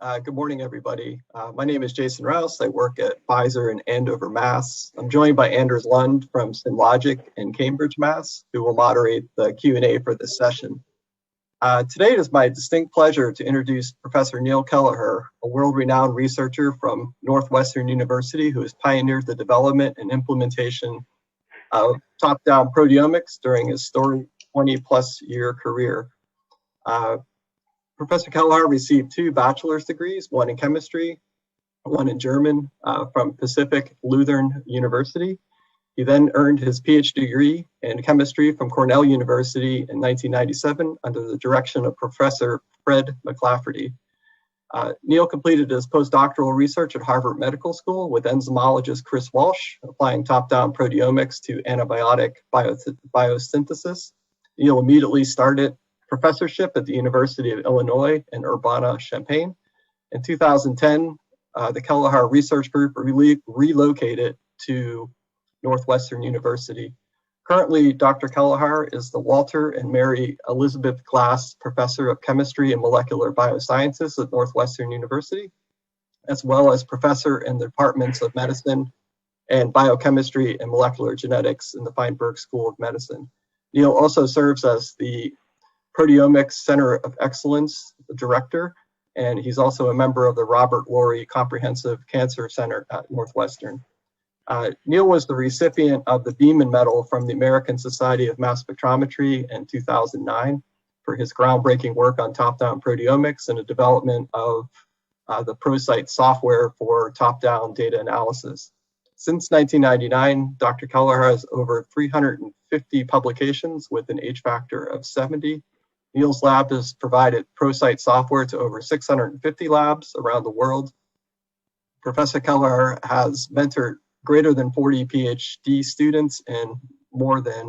Good morning, everybody. My name is Jason Rouse. I work at Pfizer in Andover, Mass. I'm joined by Anders Lund from Synlogic in Cambridge, Mass, who will moderate the Q&A for this session. Today it is my distinct pleasure to introduce Professor Neil Kelleher, a world-renowned researcher from Northwestern University who has pioneered the development and implementation of top-down proteomics during his storied 20-plus year career. Professor Kelleher received 2 bachelor's degrees, one in chemistry, one in German, from Pacific Lutheran University. He then earned his PhD degree in chemistry from Cornell University in 1997 under the direction of Professor Fred McLafferty. Neil completed his postdoctoral research at Harvard Medical School with enzymologist Chris Walsh, applying top-down proteomics to antibiotic biosynthesis. Neil immediately started professorship at the University of Illinois in Urbana-Champaign. In 2010, the Kelleher Research Group relocated to Northwestern University. Currently, Dr. Kelleher is the Walter and Mary Elizabeth Glass Professor of Chemistry and Molecular Biosciences at Northwestern University, as well as Professor in the Departments of Medicine and Biochemistry and Molecular Genetics in the Feinberg School of Medicine. Neil also serves as the Proteomics Center of Excellence Director, and he's also a member of the Robert Laurie Comprehensive Cancer Center at Northwestern. Neil was the recipient of the Beeman Medal from the American Society of Mass Spectrometry in 2009 for his groundbreaking work on top-down proteomics and the development of the ProCyte software for top-down data analysis. Since 1999, Dr. Kelleher has over 350 publications with an H factor of 70. Neil's lab has provided ProCyte software to over 650 labs around the world. Professor Kelleher has mentored greater than 40 PhD students and more than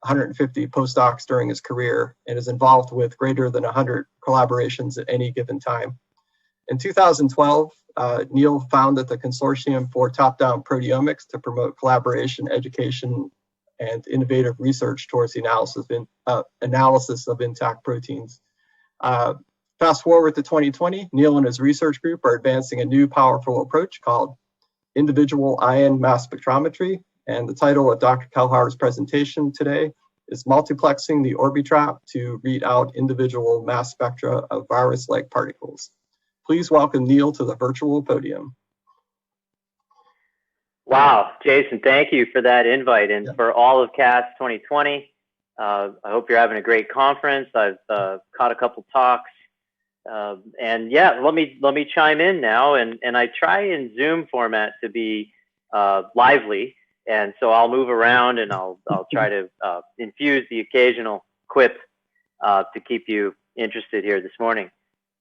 150 postdocs during his career, and is involved with greater than 100 collaborations at any given time. In 2012, Neil founded the Consortium for Top-Down Proteomics to promote collaboration, education, and innovative research towards the analysis of intact proteins. Fast forward to 2020, Neil and his research group are advancing a new powerful approach called individual ion mass spectrometry. And the title of Dr. Kelleher's presentation today is multiplexing the Orbitrap to read out individual mass spectra of virus-like particles. Please welcome Neil to the virtual podium. Wow, Jason, thank you for that invite and for all of CAS 2020. I hope you're having a great conference. I've caught a couple talks. And yeah, let me chime in now. And I try in Zoom format to be lively. And so I'll move around and I'll try to infuse the occasional quip to keep you interested here this morning.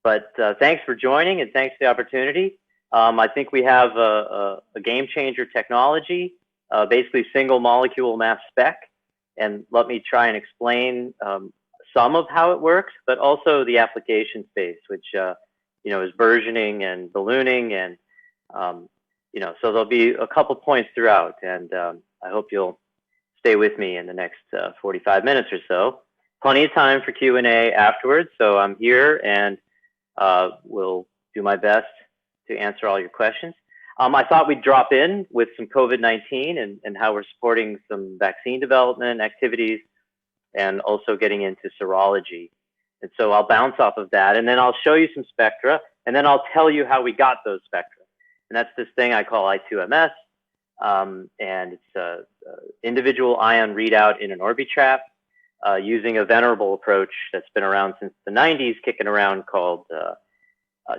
But thanks for joining and thanks for the opportunity. I think we have a game changer technology, basically single molecule mass spec. And let me try and explain some of how it works, but also the application space, which is versioning and ballooning, and so there'll be a couple points throughout, and I hope you'll stay with me in the next 45 minutes or so. Plenty of time for Q&A afterwards, so I'm here and will do my best to answer all your questions. I thought we'd drop in with some COVID-19 and how we're supporting some vaccine development activities and also getting into serology. And so I'll bounce off of that, and then I'll show you some spectra, and then I'll tell you how we got those spectra. And that's this thing I call I2MS, and it's an individual ion readout in an Orbitrap using a venerable approach that's been around since the 90s, kicking around, called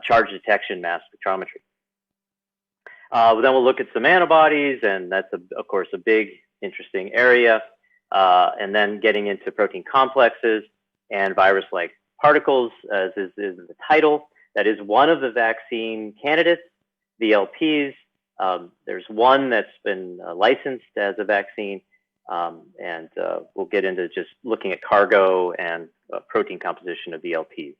charge detection mass spectrometry. Then we'll look at some antibodies, and that's, of course, a big, interesting area. And then getting into protein complexes and virus-like particles, as is the title. That is one of the vaccine candidates, VLPs. There's one that's been licensed as a vaccine, and we'll get into just looking at cargo and protein composition of VLPs.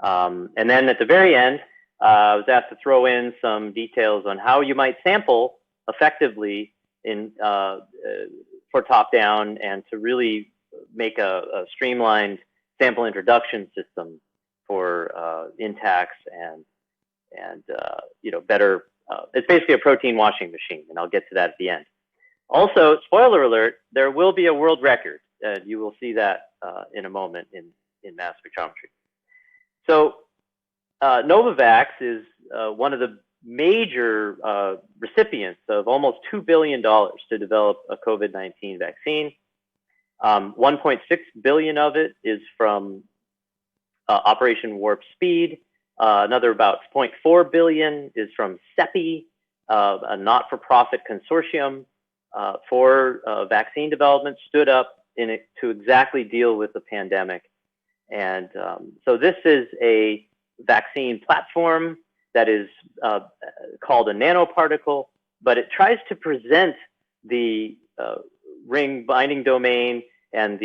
And then at the very end, I was asked to throw in some details on how you might sample effectively for top-down, and to really make a streamlined sample introduction system Intacs and better. It's basically a protein washing machine, and I'll get to that at the end. Also, spoiler alert: there will be a world record. You will see that in a moment in mass spectrometry. So Novavax is one of the major recipients of almost $2 billion to develop a COVID-19 vaccine. 1.6 billion of it is from Operation Warp Speed. Another about 0.4 billion is from CEPI, a not-for-profit consortium for vaccine development, stood up in it to exactly deal with the pandemic. And so this is a vaccine platform that is called a nanoparticle, but it tries to present the ring binding domain and of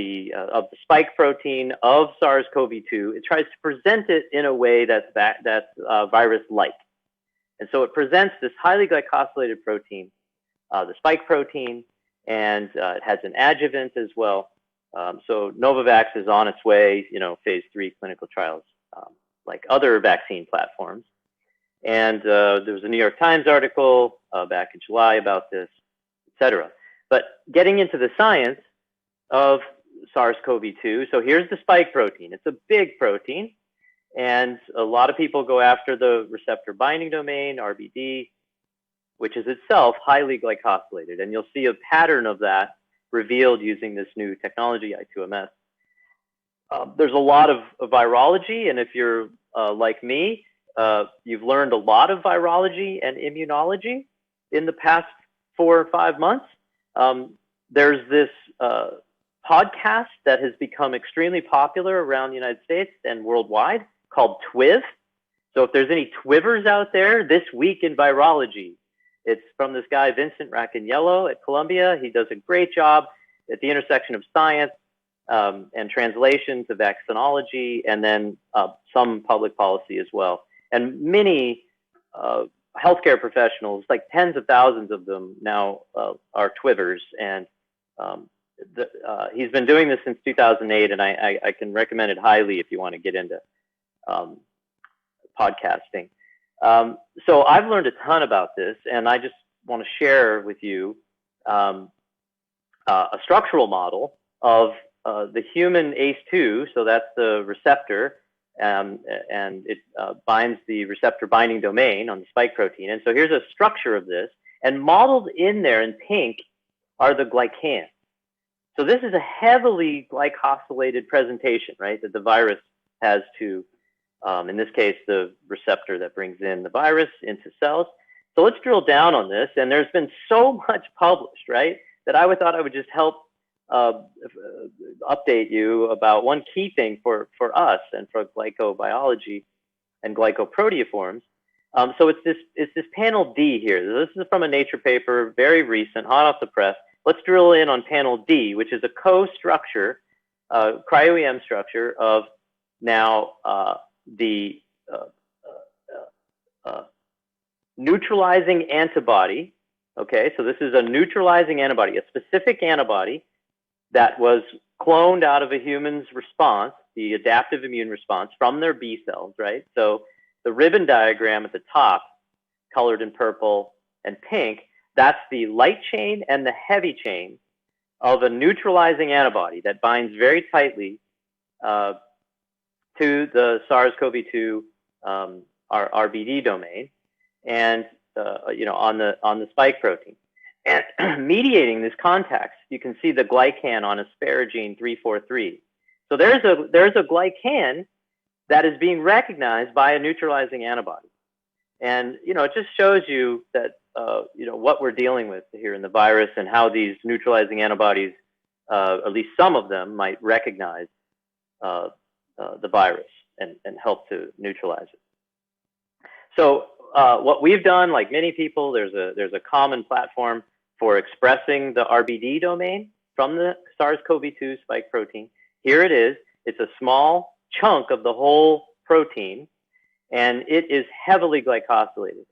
the spike protein of SARS-CoV-2. It tries to present it in a way that's virus-like. And so it presents this highly glycosylated protein, the spike protein, and it has an adjuvant as well. So Novavax is on its way, phase 3 clinical trials, like other vaccine platforms. And there was a New York Times article back in July about this, et cetera. But getting into the science of SARS-CoV-2, so here's the spike protein. It's a big protein, and a lot of people go after the receptor binding domain, RBD, which is itself highly glycosylated. And you'll see a pattern of that revealed using this new technology, I2MS. There's a lot of virology, and if you're like me, you've learned a lot of virology and immunology in the past 4 or 5 months. There's this podcast that has become extremely popular around the United States and worldwide called TWIV. So if there's any TWIVers out there, This Week in Virology. It's from this guy, Vincent Racaniello at Columbia. He does a great job at the intersection of science and translation to vaccinology, and then some public policy as well. And many healthcare professionals, like tens of thousands of them now, are TWIVers. And he's been doing this since 2008, and I can recommend it highly if you want to get into podcasting. So I've learned a ton about this, and I just want to share with you a structural model of the human ACE2. So that's the receptor, and it binds the receptor binding domain on the spike protein. And so here's a structure of this, and modeled in there in pink are the glycans. So this is a heavily glycosylated presentation, right, that the virus has to, in this case, the receptor that brings in the virus into cells. So let's drill down on this. And there's been so much published, right, that I thought I would just help update you about one key thing for us and for glycobiology and glycoproteoforms. So it's this panel D here. This is from a Nature paper, very recent, hot off the press. Let's drill in on panel D, which is a co-structure, cryo-EM structure of now the neutralizing antibody. Okay, so this is a neutralizing antibody, a specific antibody that was cloned out of a human's response, the adaptive immune response from their B cells, right? So the ribbon diagram at the top, colored in purple and pink, that's the light chain and the heavy chain of a neutralizing antibody that binds very tightly to the SARS-CoV-2 RBD domain, and on the spike protein. And mediating this context, you can see the glycan on asparagine 343. So there's a glycan that is being recognized by a neutralizing antibody, and it just shows you that what we're dealing with here in the virus, and how these neutralizing antibodies, at least some of them, might recognize the virus and help to neutralize it. So what we've done, like many people, there's a common platform for expressing the RBD domain from the SARS-CoV-2 spike protein. Here it is. It's a small chunk of the whole protein, and it is heavily glycosylated.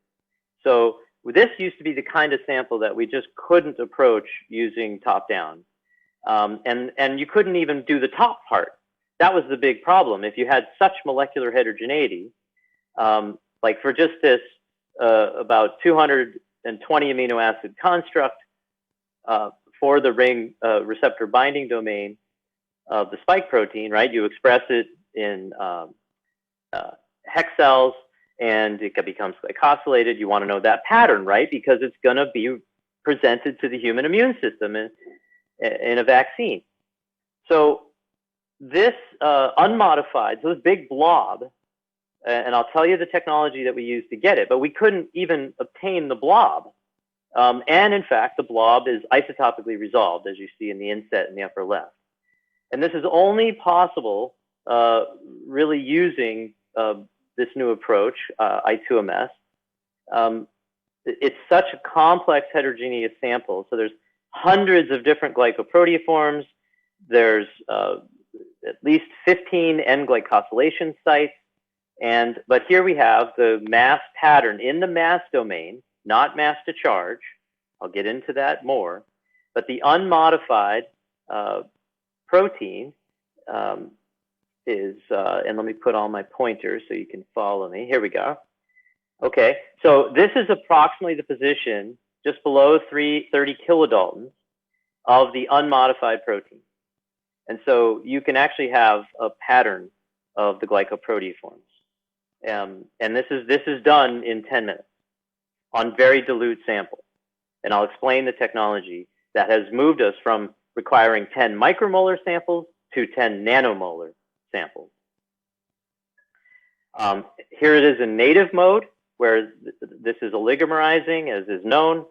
So this used to be the kind of sample that we just couldn't approach using top-down. And you couldn't even do the top part. that was the big problem. If you had such molecular heterogeneity, like for just this about 220 amino acid construct for the ring receptor binding domain of the spike protein, right? You express it in hex cells, and it becomes glycosylated. You want to know that pattern, right? Because it's going to be presented to the human immune system in a vaccine. So this unmodified, so this big blob, and I'll tell you the technology that we used to get it, but we couldn't even obtain the blob. And in fact, the blob is isotopically resolved, as you see in the inset in the upper left. And this is only possible really using this new approach, I2MS. It's such a complex heterogeneous sample. So there's hundreds of different glycoproteoforms. There's at least 15 N-glycosylation sites. But here we have the mass pattern in the mass domain, not mass to charge. I'll get into that more. But the unmodified protein is, and let me put on my pointer so you can follow me. Here we go. Okay, so this is approximately the position just below 330 kilodaltons of the unmodified protein. And so you can actually have a pattern of the glycoproteoforms. And this is done in 10 minutes on very dilute samples. And I'll explain the technology that has moved us from requiring 10 micromolar samples to 10 nanomolar samples. Here it is in native mode, where this is oligomerizing, as is known.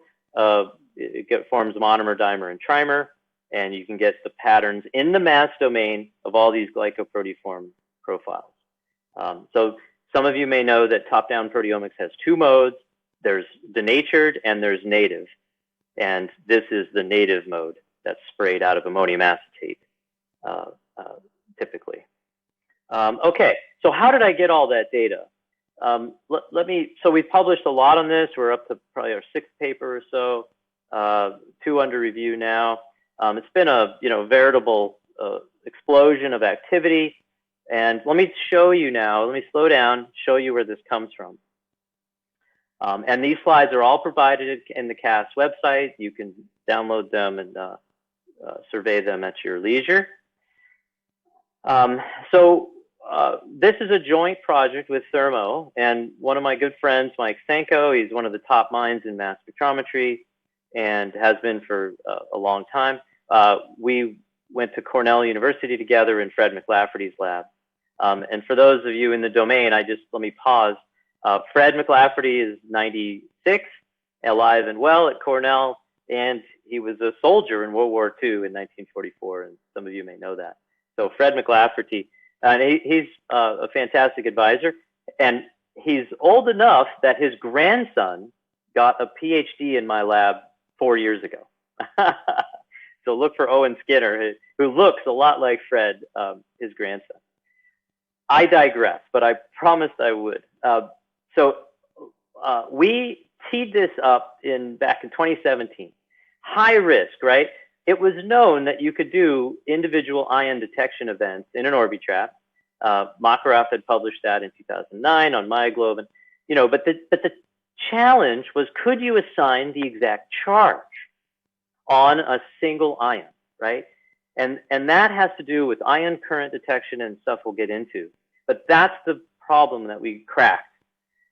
It forms monomer, dimer, and trimer, and you can get the patterns in the mass domain of all these glycoproteoform profiles. So some of you may know that top-down proteomics has two modes. There's denatured and there's native. And this is the native mode that's sprayed out of ammonium acetate, typically. Okay, so how did I get all that data? So we've published a lot on this. We're up to probably our 6th paper or so, 2 under review now. It's been a veritable explosion of activity. And let me show you now, let me slow down, show you where this comes from. And these slides are all provided in the CAS website. You can download them and survey them at your leisure. This is a joint project with Thermo and one of my good friends, Mike Senko. He's one of the top minds in mass spectrometry and has been for a long time. We went to Cornell University together in Fred McLafferty's lab. And for those of you in the domain, let me pause. Fred McLafferty is 96, alive and well at Cornell, and he was a soldier in World War II in 1944, and some of you may know that. So Fred McLafferty, and he's a fantastic advisor, and he's old enough that his grandson got a PhD in my lab 4 years ago. So look for Owen Skinner, who looks a lot like Fred, his grandson. I digress, but I promised I would. We teed this up back in 2017. High risk, right? It was known that you could do individual ion detection events in an Orbitrap. Makarov had published that in 2009 on MyGlobe, but the challenge was, could you assign the exact charge on a single ion, right? And that has to do with ion current detection and stuff we'll get into. But that's the problem that we cracked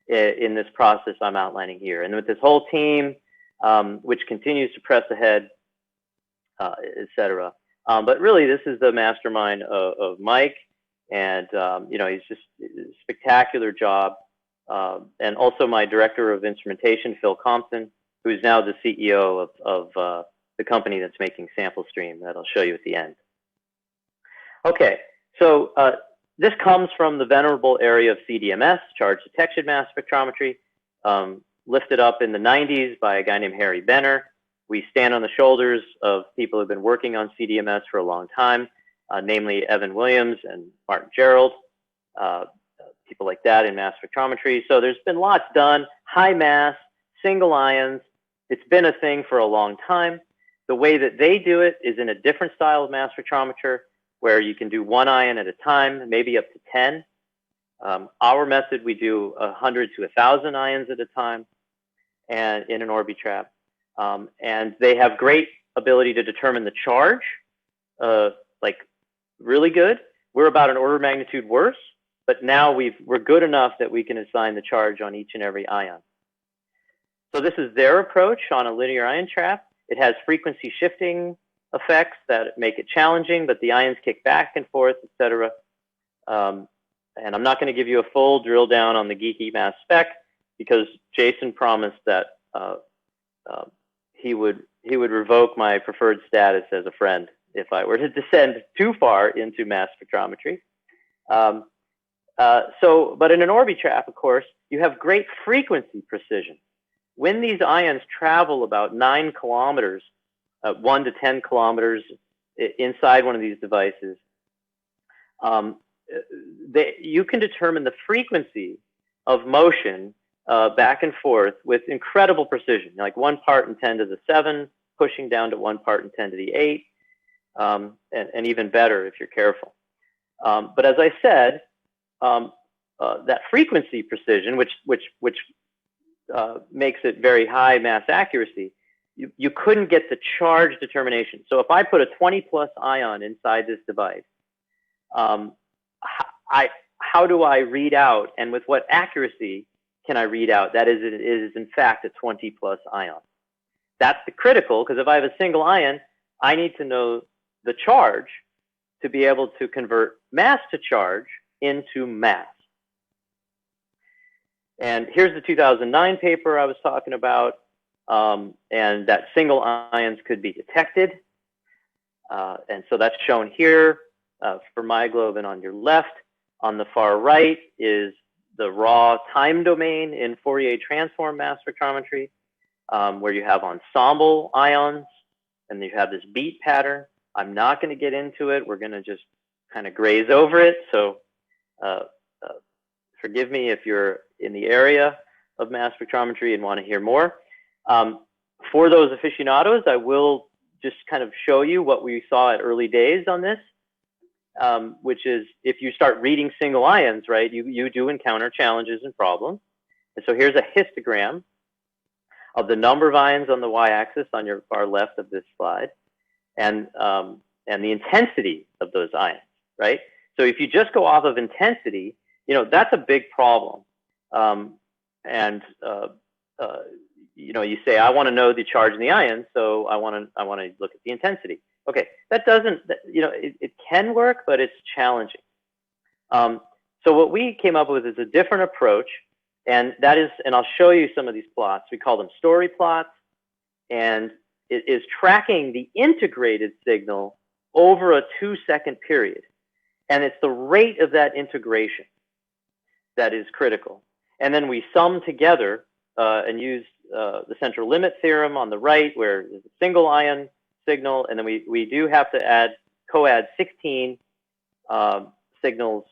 in this process I'm outlining here. And with this whole team, which continues to press ahead, et cetera. But really, this is the mastermind of Mike. And, he's just a spectacular job. And also my director of instrumentation, Phil Compton, who's now the CEO of the company that's making SampleStream that I'll show you at the end. Okay, so this comes from the venerable area of CDMS, charge detection mass spectrometry, lifted up in the 90s by a guy named Harry Benner. We stand on the shoulders of people who've been working on CDMS for a long time, namely Evan Williams and Martin Gerald, people like that in mass spectrometry. So there's been lots done, high mass, single ions. It's been a thing for a long time. The way that they do it is in a different style of mass spectrometer, where you can do 1 ion at a time, maybe up to 10. Our method, we do 100 to 1,000 ions at a time, and in an Orbitrap. And they have great ability to determine the charge, like really good. We're about an order of magnitude worse, but now we're good enough that we can assign the charge on each and every ion. So this is their approach on a linear ion trap. It has frequency shifting effects that make it challenging, but the ions kick back and forth, etc. And I'm not going to give you a full drill down on the geeky mass spec because Jason promised that he would revoke my preferred status as a friend if I were to descend too far into mass spectrometry. But in an Orbitrap, of course, you have great frequency precision. When these ions travel about 9 kilometers, 1 to 10 kilometers inside one of these devices, you can determine the frequency of motion back and forth with incredible precision, like 1 part in 10 to the 7, pushing down to 1 part in 10 to the 8, and even better if you're careful. But as I said, that frequency precision, which makes it very high mass accuracy, you couldn't get the charge determination. So if I put a 20+ ion inside this device, how do I read out, and with what accuracy can I read out that it is in fact a 20+ ion? That's the critical, because if I have a single ion, I need to know the charge to be able to convert mass to charge into mass. And here's the 2009 paper I was talking about, and that single ions could be detected. And so that's shown here for myoglobin on your left. On the far right is the raw time domain in Fourier transform mass spectrometry, where you have ensemble ions, and you have this beat pattern. I'm not going to get into it. We're going to just kind of graze over it. So forgive me if you're in the area of mass spectrometry and want to hear more. For those aficionados, I will just kind of show you what we saw at early days on this, which is if you start reading single ions, right, you do encounter challenges and problems. And so here's a histogram of the number of ions on the y-axis on your far left of this slide, and the intensity of those ions, right? So if you just go off of intensity, that's a big problem. You say, I want to know the charge in the ions, so I want to look at the intensity. Okay, that doesn't, it can work, but it's challenging. So what we came up with is a different approach, and that is, and I'll show you some of these plots. We call them story plots, and it is tracking the integrated signal over a 2-second period. And it's the rate of that integration that is critical. And then we sum together and use the central limit theorem on the right, where there's a single ion signal, and then we do have to co-add 16 signals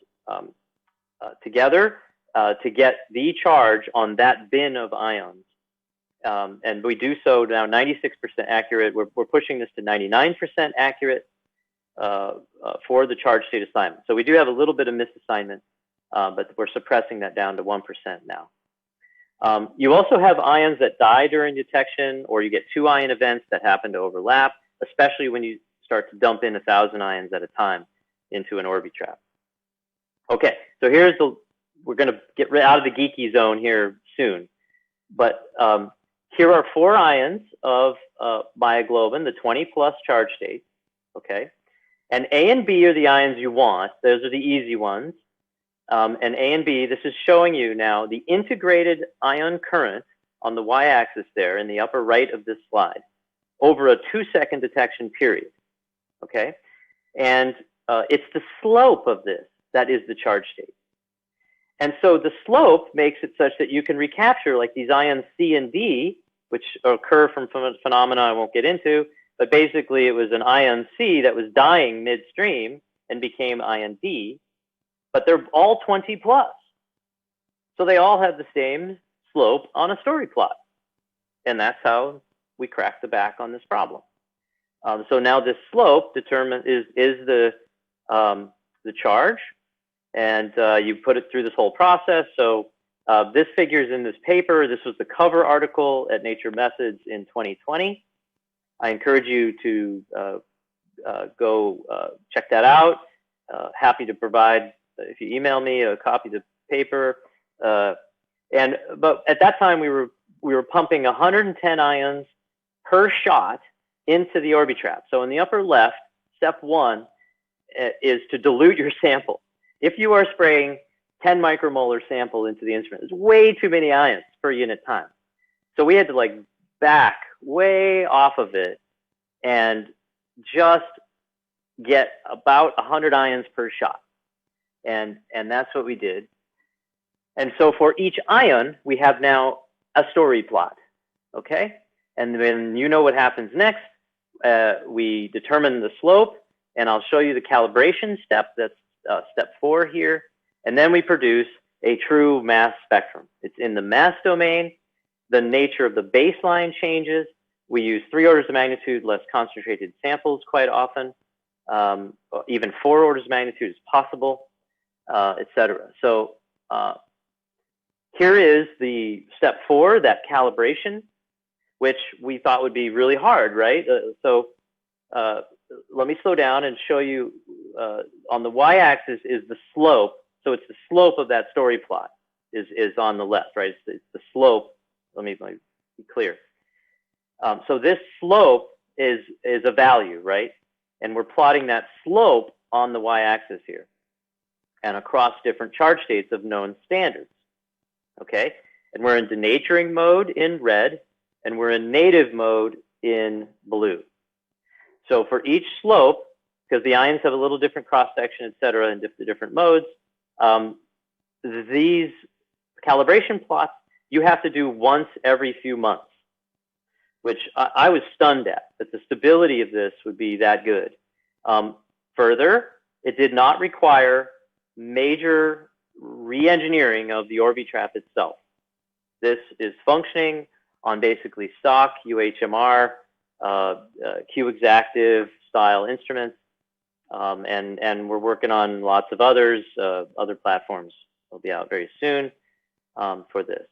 together to get the charge on that bin of ions. And we do so now 96% accurate. We're pushing this to 99% accurate for the charge state assignment. So we do have a little bit of misassignment, but we're suppressing that down to 1% now. You also have ions that die during detection, or you get 2 ion events that happen to overlap, especially when you start to dump in 1,000 ions at a time into an Orbitrap. Okay, so we're going to get out of the geeky zone here soon. But here are 4 ions of myoglobin, the 20+ charge states, okay? And A and B are the ions you want. Those are the easy ones. And A and B, this is showing you now the integrated ion current on the y-axis there in the upper right of this slide over a 2-second detection period, okay? And it's the slope of this that is the charge state. And so the slope makes it such that you can recapture like these ions C and D, which occur from phenomena I won't get into, but basically it was an ion C that was dying midstream and became ion D, but they're all 20+. So they all have the same slope on a story plot. And that's how we crack the back on this problem. So now this slope is the the charge, and you put it through this whole process. So this figures in this paper. This was the cover article at Nature Methods in 2020. I encourage you to go check that out. Happy to provide, if you email me, a copy of the paper. But at that time, we were pumping 110 ions per shot into the Orbitrap. So in the upper left, step 1 is to dilute your sample. If you are spraying 10 micromolar sample into the instrument, it's way too many ions per unit time. So we had to like back way off of it and just get about 100 ions per shot. And that's what we did. And so for each ion, we have now a story plot, okay? And then you know what happens next. We determine the slope, and I'll show you the calibration step. That's step 4 here. And then we produce a true mass spectrum. It's in the mass domain. The nature of the baseline changes. We use 3 orders of magnitude less concentrated samples quite often. Even 4 orders of magnitude is possible, etc. So here is the step 4, that calibration, which we thought would be really hard, right? Let me slow down and show you. On the y-axis is the slope. So it's the slope of that story plot is on the left, right? It's the slope. Let me be clear. So this slope is a value, right? And we're plotting that slope on the y-axis here and across different charge states of known standards, okay? And we're in denaturing mode in red, and we're in native mode in blue. So for each slope, because the ions have a little different cross-section, et cetera, in the different modes, these calibration plots you have to do once every few months, which I was stunned at, that the stability of this would be that good. Further, it did not require major re-engineering of the Orbitrap itself. This is functioning on basically stock UHMR, Q-Exactive style instruments, and we're working on lots of others. Other platforms will be out very soon for this.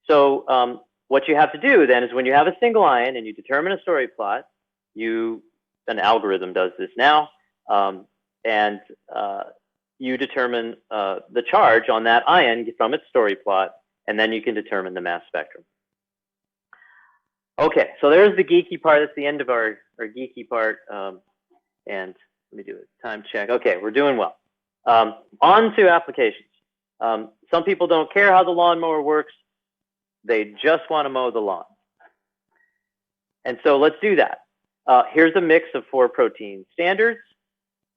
So what you have to do then is when you have a single ion and you determine a story plot, an algorithm does this now, and you determine the charge on that ion from its story plot, and then you can determine the mass spectrum. Okay, so there's the geeky part. That's the end of our geeky part. And let me do a time check. Okay, we're doing well. On to applications. Some people don't care how the lawnmower works. They just want to mow the lawn. And so let's do that. Here's a mix of 4 protein standards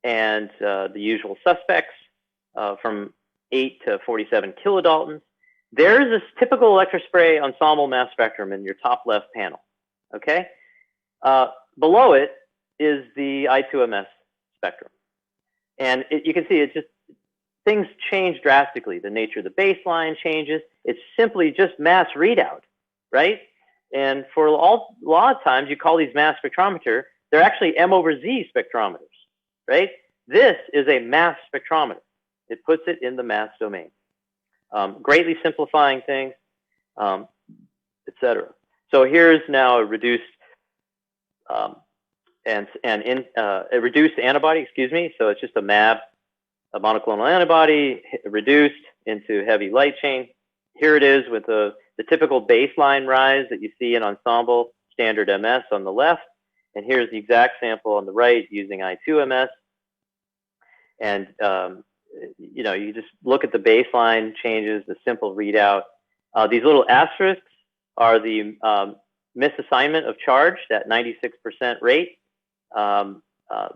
and the usual suspects from 8 to 47 kilodaltons. There's this typical electrospray ensemble mass spectrum in your top left panel, okay? Below it is the I2MS spectrum. And you can see things change drastically. The nature of the baseline changes. It's simply just mass readout, right? And for a lot of times, you call these mass spectrometer, they're actually M/Z spectrometers, right? This is a mass spectrometer. It puts it in the mass domain. Greatly simplifying things, etc. So here's now a reduced a reduced antibody. Excuse me. So it's just a MAB, a monoclonal antibody reduced into heavy light chain. Here it is with the typical baseline rise that you see in ensemble standard MS on the left, and here's the exact sample on the right using I2MS. And you just look at the baseline changes, the simple readout. These little asterisks are the misassignment of charge, that 96% rate.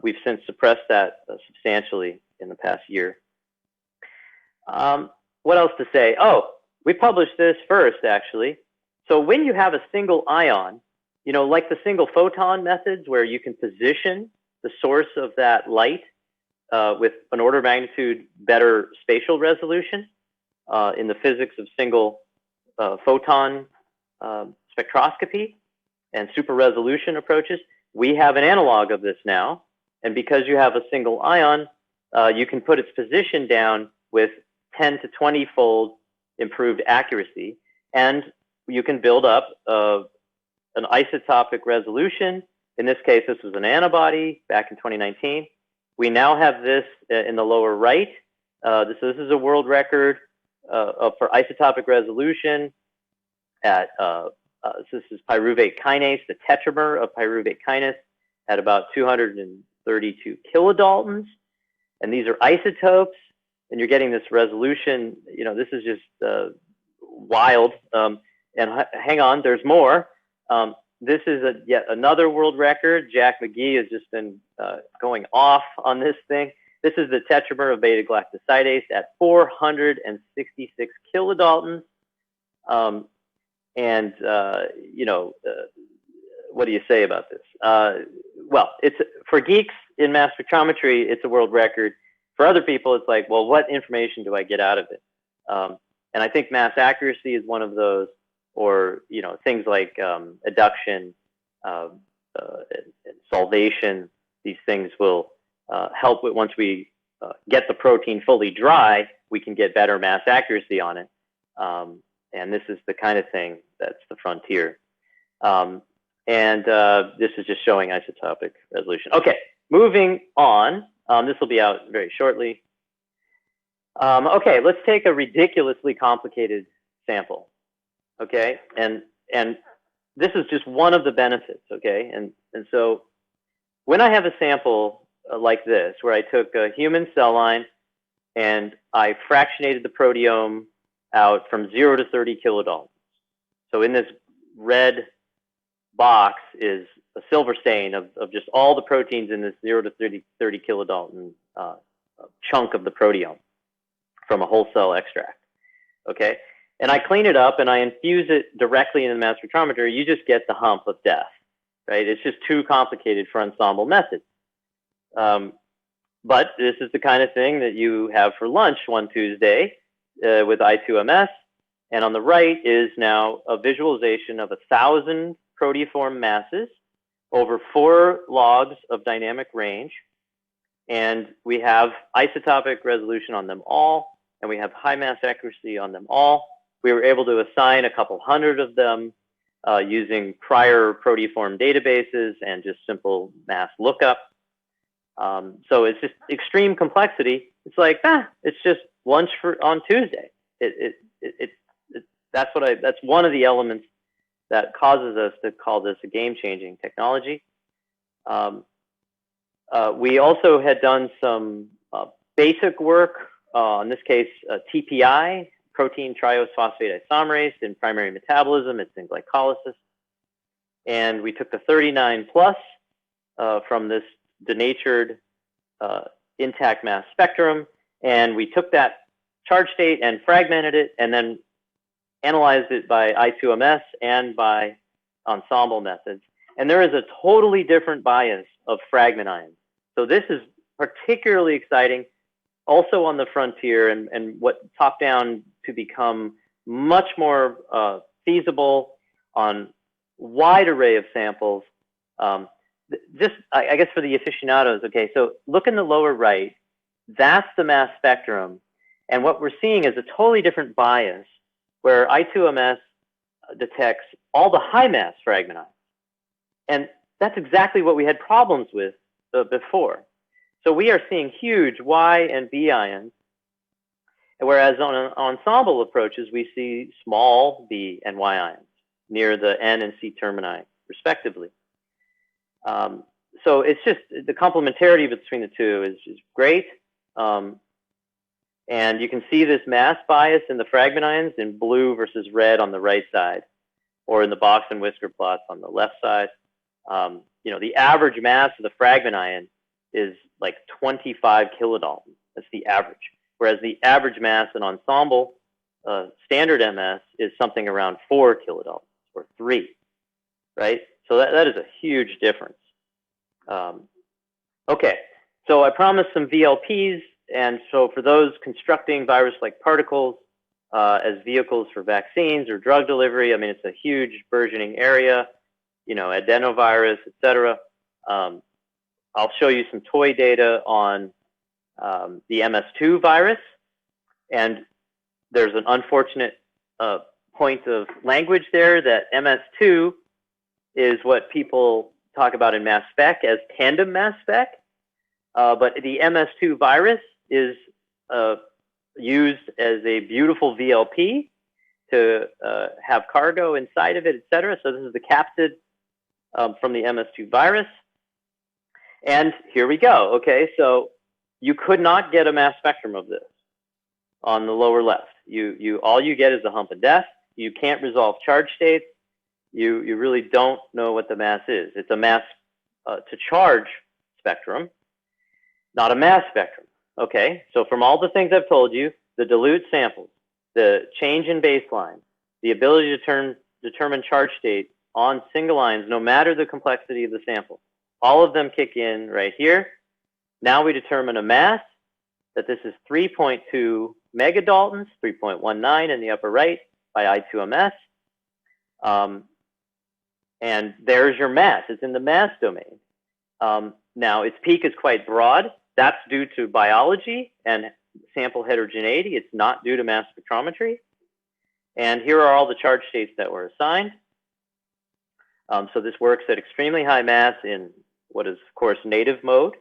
We've since suppressed that substantially in the past year. What else to say? Oh, we published this first, actually. So when you have a single ion, like the single photon methods where you can position the source of that light with an order of magnitude better spatial resolution in the physics of single photon spectroscopy and super resolution approaches. We have an analog of this now. And because you have a single ion, you can put its position down with 10 to 20-fold improved accuracy, and you can build up an isotopic resolution. In this case, this was an antibody back in 2019. We now have this in the lower right. This is a world record for isotopic resolution at, this is pyruvate kinase, the tetramer of pyruvate kinase at about 232 kilodaltons. And these are isotopes, and you're getting this resolution. You know, this is just wild. And hang on, there's more. This is yet another world record. Jack McGee has just been going off on this thing. This is the tetramer of beta-galactosidase at 466 kilodaltons. You know, what do you say about this? Well, it's for geeks in mass spectrometry, it's a world record. For other people, it's like, well, what information do I get out of it? And I think mass accuracy is one of those, or you know, things like adduction, and solvation. These things will help with, once we get the protein fully dry, we can get better mass accuracy on it. And this is the kind of thing that's the frontier. This is just showing isotopic resolution. Okay, moving on. This will be out very shortly. Okay, let's take a ridiculously complicated sample. Okay, and this is just one of the benefits. Okay, and so when I have a sample like this, where I took a human cell line and I fractionated the proteome out from 0 to 30 kilodaltons. So in this red box is a silver stain of just all the proteins in this 0 to 30 kilodalton chunk of the proteome from a whole cell extract. Okay, and I clean it up and I infuse it directly in the mass spectrometer. You just get the hump of death, right? It's just too complicated for ensemble methods. But this is the kind of thing that you have for lunch one Tuesday with I2MS. And on the right is now a visualization of 1,000 proteoform masses over 4 logs of dynamic range. And we have isotopic resolution on them all, and we have high mass accuracy on them all. We were able to assign a couple hundred of them using prior proteoform databases and just simple mass lookup. So it's just extreme complexity. It's like, it's just lunch on Tuesday. That's one of the elements that causes us to call this a game-changing technology. We also had done some basic work, in this case, TPI, protein triose phosphate isomerase in primary metabolism. It's in glycolysis. And we took the 39 plus from this denatured intact mass spectrum, and we took that charge state and fragmented it and then analyzed it by I2MS and by ensemble methods. And there is a totally different bias of fragment ions. So this is particularly exciting, also on the frontier, and what top-down to become much more feasible on wide array of samples. Just, I guess for the aficionados, okay, so look in the lower right, that's the mass spectrum. And what we're seeing is a totally different bias where I2MS detects all the high mass fragment ions. And that's exactly what we had problems with before. So we are seeing huge Y and B ions, whereas on ensemble approaches, we see small B and Y ions near the N and C termini, respectively. So it's just the complementarity between the two is great. And you can see this mass bias in the fragment ions in blue versus red on the right side, or in the box and whisker plots on the left side. You know, the average mass of the fragment ion is like 25 kilodaltons. That's the average. Whereas the average mass in ensemble standard MS is something around 4 kilodaltons or 3, right? So that is a huge difference. Okay, so I promised some VLPs, and so for those constructing virus-like particles as vehicles for vaccines or drug delivery, I mean, it's a huge burgeoning area, you know, adenovirus, et cetera. I'll show you some toy data on the MS2 virus. And there's an unfortunate point of language there that MS2 is what people talk about in mass spec as tandem mass spec. But the MS2 virus is used as a beautiful VLP to have cargo inside of it, etc. So this is the capsid from the MS2 virus. And here we go. Okay, so you could not get a mass spectrum of this on the lower left. All you get is a hump of death. You can't resolve charge states. You really don't know what the mass is. It's a mass to charge spectrum, not a mass spectrum. Okay, so from all the things I've told you, the dilute samples, the change in baseline, the ability to determine charge state on single lines, no matter the complexity of the sample, all of them kick in right here. Now we determine a mass, that this is 3.2 megadaltons, 3.19 in the upper right by I2MS. And there's your mass. It's in the mass domain. Now, its peak is quite broad. That's due to biology and sample heterogeneity. It's not due to mass spectrometry. And here are all the charge states that were assigned. So this works at extremely high mass in what is, of course, native mode.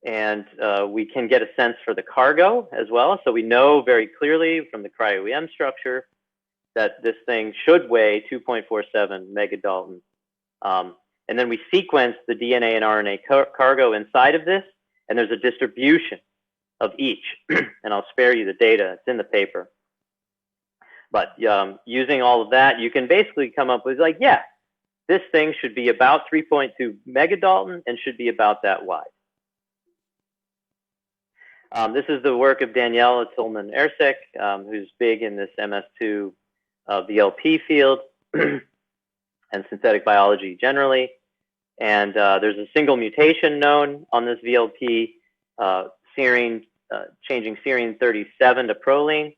And we can get a sense for the cargo as well. So we know very clearly from the cryo-EM structure that this thing should weigh 2.47 megadalton. And then we sequence the DNA and RNA cargo inside of this, and there's a distribution of each. And I'll spare you the data. It's in the paper. But using all of that, you can basically come up with, like, yeah, this thing should be about 3.2 megadalton and should be about that wide. This is the work of Daniela Tillman-Ersek, who's big in this MS2 VLP field and synthetic biology generally. And there's a single mutation known on this VLP, serine, changing serine 37 to proline,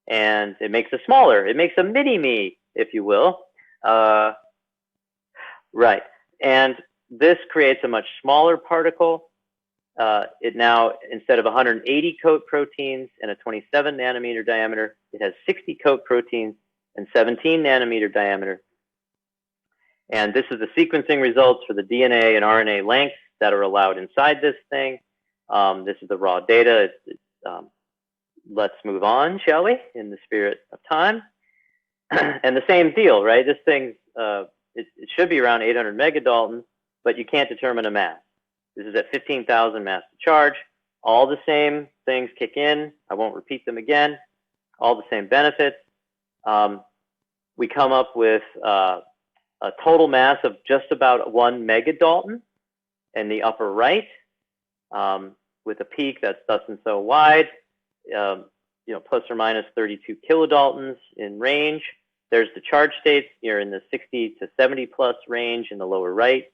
and it makes it smaller. It makes a mini-me, if you will. Right. And this creates a much smaller particle. It now, instead of 180 coat proteins and a 27 nanometer diameter, it has 60 coat proteins and 17 nanometer diameter. And this is the sequencing results for the DNA and RNA lengths that are allowed inside this thing. This is the raw data. Let's move on, shall we, in the spirit of time. And the same deal, right? This thing's, it should be around 800 megadaltons, but you can't determine a mass. This is at 15,000 mass to charge. All the same things kick in. I won't repeat them again. All the same benefits. We come up with a total mass of just about 1 megadalton in the upper right, with a peak that's thus and so wide, plus or minus 32 kilodaltons in range. There's the charge states. You're in the 60 to 70 plus range in the lower right.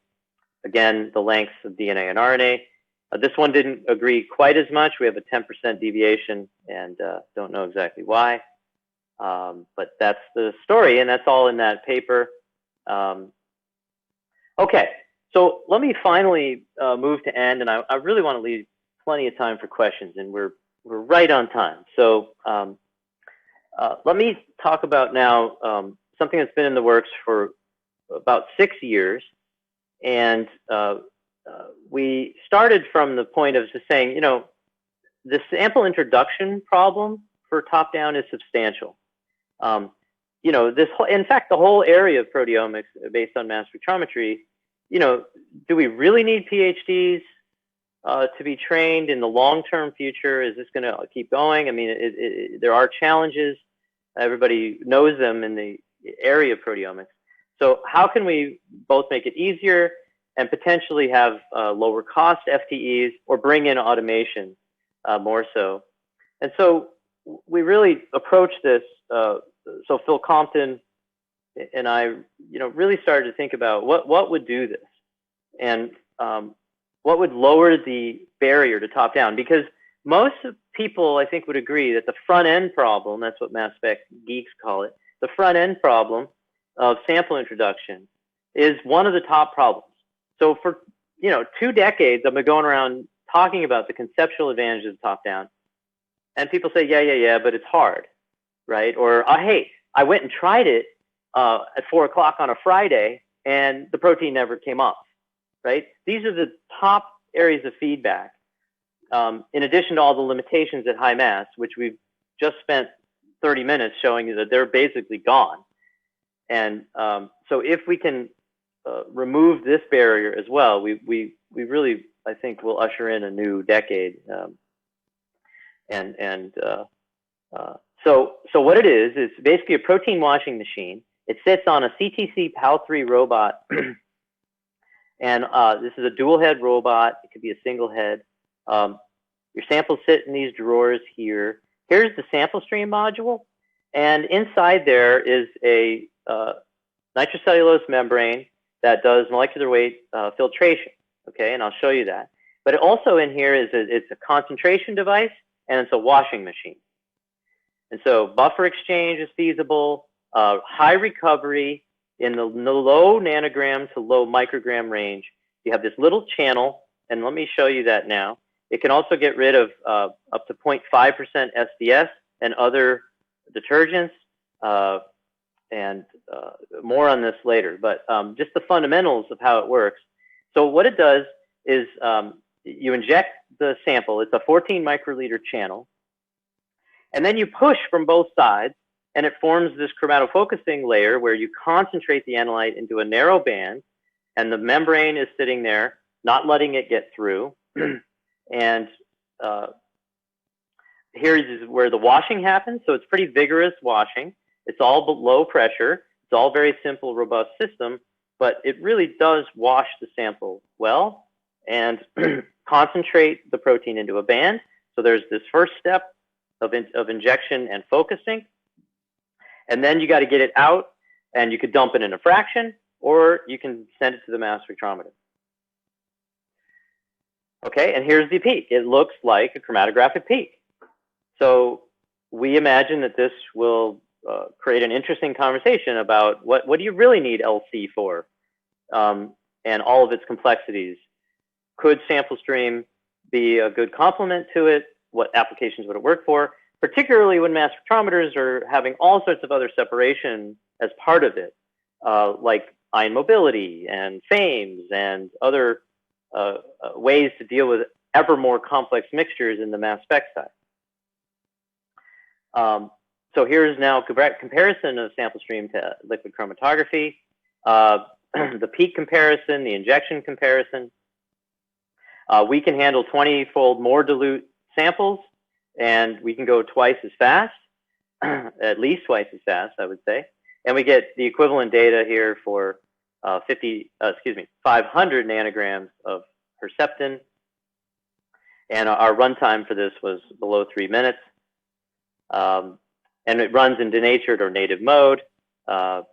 Again, the lengths of DNA and RNA. This one didn't agree quite as much. We have a 10% deviation and don't know exactly why. But that's the story, and that's all in that paper. Okay, so let me finally move to end, and I really want to leave plenty of time for questions, and we're right on time. So let me talk about now something that's been in the works for about 6 years. And we started from the point of just saying, the sample introduction problem for top-down is substantial. In fact, the whole area of proteomics based on mass spectrometry, do we really need PhDs to be trained in the long-term future? Is this going to keep going? I mean, there are challenges. Everybody knows them in the area of proteomics. So how can we both make it easier and potentially have lower cost FTEs or bring in automation more so? And so we really approached this. So Phil Compton and I, really started to think about what would do this, and what would lower the barrier to top down, because most people, I think, would agree that the front end problem, that's what mass spec geeks call it, the front end problem of sample introduction is one of the top problems. So for 2 decades, I've been going around talking about the conceptual advantages of top-down, and people say, yeah, but it's hard, right? Or, hey, I went and tried it at 4 o'clock on a Friday, and the protein never came off, right? These are the top areas of feedback, in addition to all the limitations at high mass, which we've just spent 30 minutes showing you that they're basically gone. And so if we can remove this barrier as well, we really, I think, will usher in a new decade. So what it is basically a protein washing machine. It sits on a CTC PAL3 robot, and this is a dual head robot. It could be a single head. Your samples sit in these drawers here. Here's the sample stream module, and inside there is a nitrocellulose membrane that does molecular weight filtration. Okay, and I'll show you that. But also in here is it's a concentration device, and it's a washing machine. And so buffer exchange is feasible, high recovery in the low nanogram to low microgram range. You have this little channel, and let me show you that now. It can also get rid of up to 0.5% SDS and other detergents, and more on this later. But just the fundamentals of how it works. So what it does is you inject the sample. It's a 14 microliter channel. And then you push from both sides, and it forms this chromatofocusing layer where you concentrate the analyte into a narrow band, and the membrane is sitting there, not letting it get through. And here is where the washing happens. So it's pretty vigorous washing. It's all low pressure. It's all very simple, robust system, but it really does wash the sample well and concentrate the protein into a band. So there's this first step of injection and focusing. And then you got to get it out, and you could dump it in a fraction, or you can send it to the mass spectrometer. Okay, and here's the peak. It looks like a chromatographic peak. So we imagine that this will create an interesting conversation about what do you really need LC for, and all of its complexities. Could sample stream be a good complement to it? What applications would it work for? Particularly when mass spectrometers are having all sorts of other separation as part of it, like ion mobility and FAMES and other ways to deal with ever more complex mixtures in the mass spec side. So here's now comparison of sample stream to liquid chromatography, the peak comparison, the injection comparison. We can handle 20-fold more dilute samples, and we can go twice as fast, at least twice as fast, I would say. And we get the equivalent data here for 500 nanograms of Herceptin. And our runtime for this was below 3 minutes. And it runs in denatured or native mode. So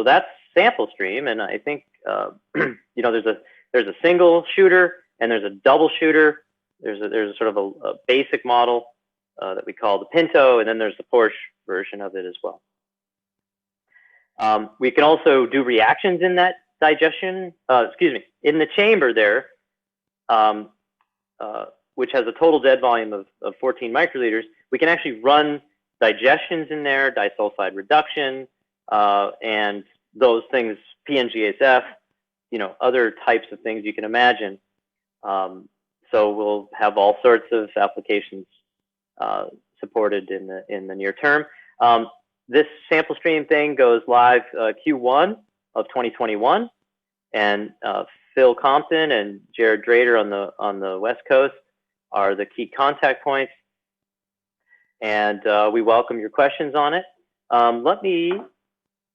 that's sample stream. And I think, you know, there's a single shooter and there's a double shooter. There's a sort of a basic model that we call the Pinto, and then there's the Porsche version of it as well. We can also do reactions in that digestion, in the chamber there, which has a total dead volume of 14 microliters. We can actually run digestions in there, disulfide reduction, and those things, PNGSF, you know, other types of things you can imagine. So we'll have all sorts of applications supported in the near term. This sample stream thing goes live Q1 of 2021, and Phil Compton and Jared Drader on the West Coast are the key contact points, and we welcome your questions on it.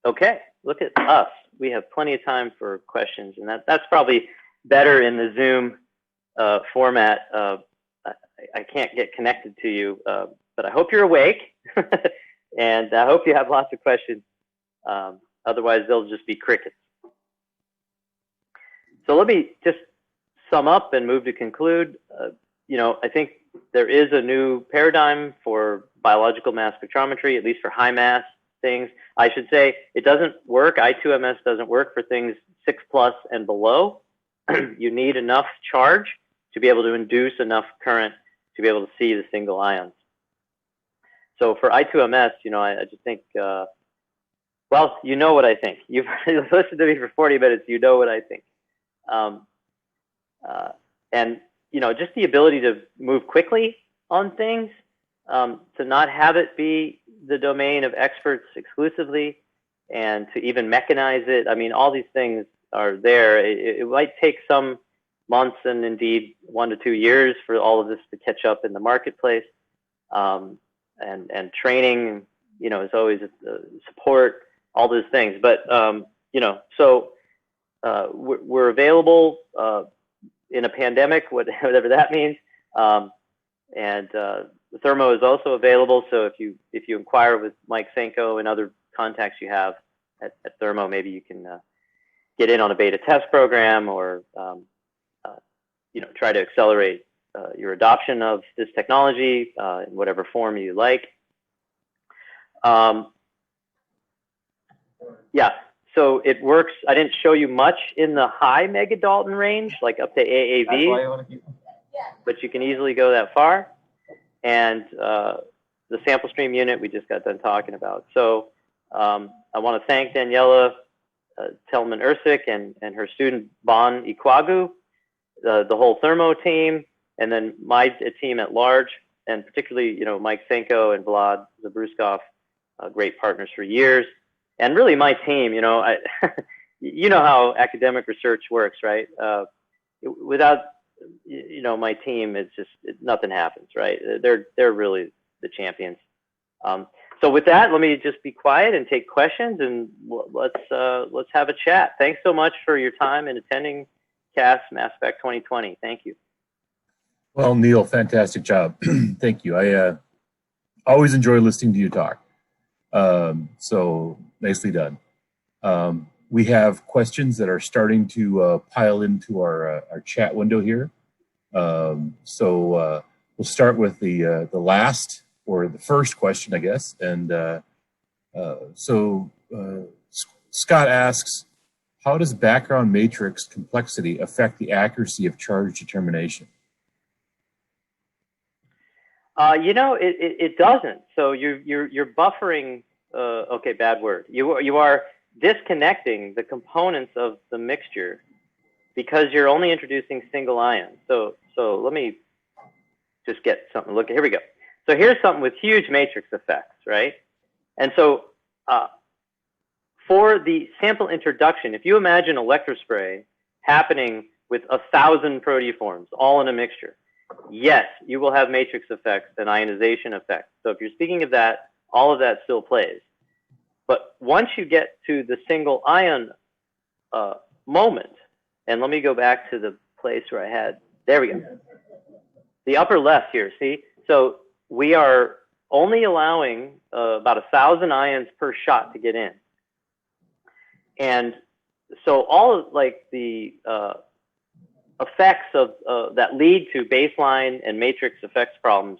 Okay, look at us. We have plenty of time for questions, and that's probably better in the Zoom format. I can't get connected to you, but I hope you're awake, and I hope you have lots of questions. Otherwise, they'll just be crickets. So let me just sum up and move to conclude. You know, I think there is a new paradigm for biological mass spectrometry, at least for high mass things. I should say it doesn't work. I2MS doesn't work for things 6+ and below. You need enough charge to be able to induce enough current to be able to see the single ions. So for I2MS, I just think, well, you know what I think. You've listened to me for 40 minutes. You know what I think. And, just the ability to move quickly on things, to not have it be the domain of experts exclusively, and to even mechanize it. I mean, all these things are there. It might take some months and indeed 1 to 2 years for all of this to catch up in the marketplace. And training, is always support, all those things. But, so we're available in a pandemic, whatever that means. And Thermo is also available. So if you inquire with Mike Senko and other contacts you have at Thermo, maybe you can get in on a beta test program, or try to accelerate your adoption of this technology in whatever form you like. Yeah, so it works. I didn't show you much in the high megadalton range, like up to AAV, but you can easily go that far. And the sample stream unit we just got done talking about. So I want to thank Daniela Telman-Ersic and her student Bon Ikwagu, the whole Thermo team, and then my team at large, and particularly Mike Senko and Vlad Zabruskov, great partners for years, and really my team. You know how academic research works, right? Without my team, it's just nothing happens, right? They're really the champions. So with that, let me just be quiet and take questions, and let's have a chat. Thanks so much for your time and attending CAS Mass Spec 2020. Thank you. Well, Neil, fantastic job. Thank you. I always enjoy listening to you talk. So nicely done. We have questions that are starting to pile into our chat window here. So we'll start with the last, or the first question, I guess. And so Scott asks, how does background matrix complexity affect the accuracy of charge determination? It doesn't. So you're buffering. Okay, bad word. You are disconnecting the components of the mixture because you're only introducing single ions. So let me just get something. Look, here we go. So here's something with huge matrix effects, right? And so for the sample introduction, if you imagine electrospray happening with 1,000 proteoforms all in a mixture, yes, you will have matrix effects and ionization effects. So if you're speaking of that, all of that still plays. But once you get to the single ion moment, and let me go back to the place where I had, there we go. The upper left here, see? So we are only allowing about 1,000 ions per shot to get in. And so all of the effects of that lead to baseline and matrix effects problems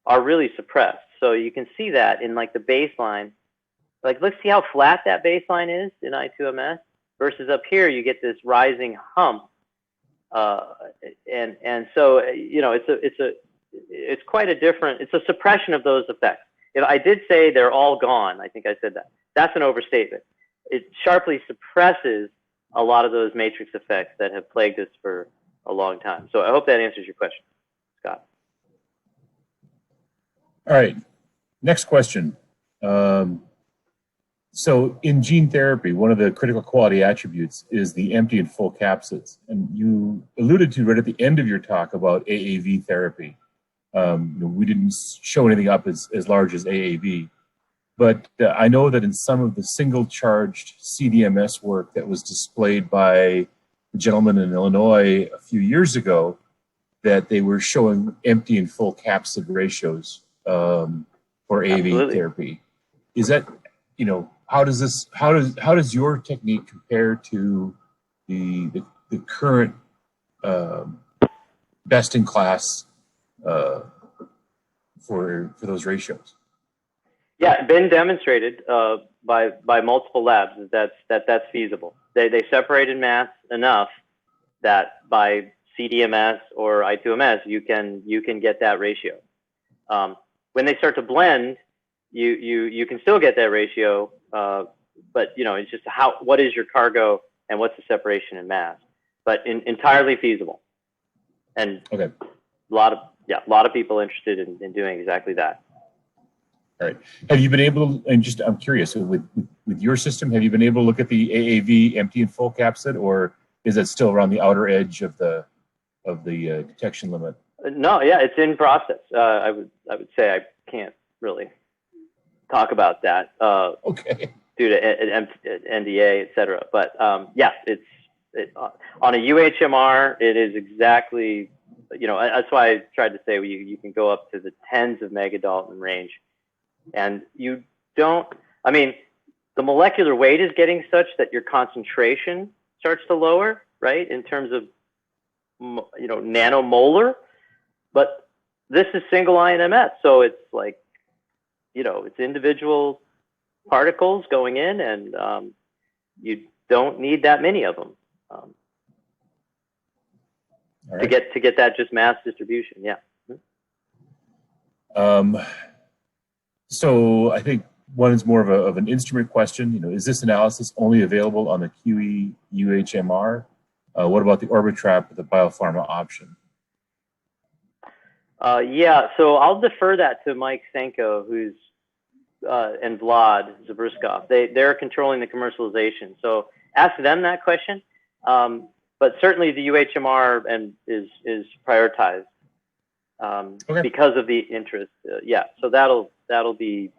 are really suppressed. So you can see that in the baseline. Let's see how flat that baseline is in I2MS versus up here you get this rising hump. And so it's quite a different. It's a suppression of those effects. I did say they're all gone. I think I said that. That's an overstatement. It sharply suppresses a lot of those matrix effects that have plagued us for a long time. So I hope that answers your question, Scott. All right, next question. So in gene therapy, one of the critical quality attributes is the empty and full capsids. And you alluded to right at the end of your talk about AAV therapy. We didn't show anything up as large as AAV. But I know that in some of the single-charged CDMS work that was displayed by the gentleman in Illinois a few years ago, that they were showing empty and full capsid ratios for AAV therapy. Is that, how does your technique compare to the current best-in-class for those ratios? Yeah, been demonstrated by multiple labs that's feasible. They separate in mass enough that by CDMS or I2MS, you can get that ratio. When they start to blend, you can still get that ratio, but it's just what is your cargo and what's the separation in mass. But entirely feasible, and okay. a lot of people interested in doing exactly that. All right. Have you been able to, and just I'm curious, with your system, have you been able to look at the AAV empty and full capsid, or is it still around the outer edge of the detection limit? No, yeah, it's in process. I would say I can't really talk about that. Okay. Due to NDA, et cetera. But yeah, on a UHMR, it is exactly, that's why I tried to say you can go up to the tens of megadalton range. And you don't, the molecular weight is getting such that your concentration starts to lower, right? In terms of, nanomolar. But this is single ion MS. So it's like, it's individual particles going in, and you don't need that many of them to get that just mass distribution. Yeah. So I think one is more of an instrument question. Is this analysis only available on the QE UHMR? What about the Orbitrap with the biopharma option? Yeah, so I'll defer that to Mike Senko, who's and Vlad Zabruskov. They're controlling the commercialization. So ask them that question. But certainly the UHMR is prioritized because of the interest. Yeah, so that'll be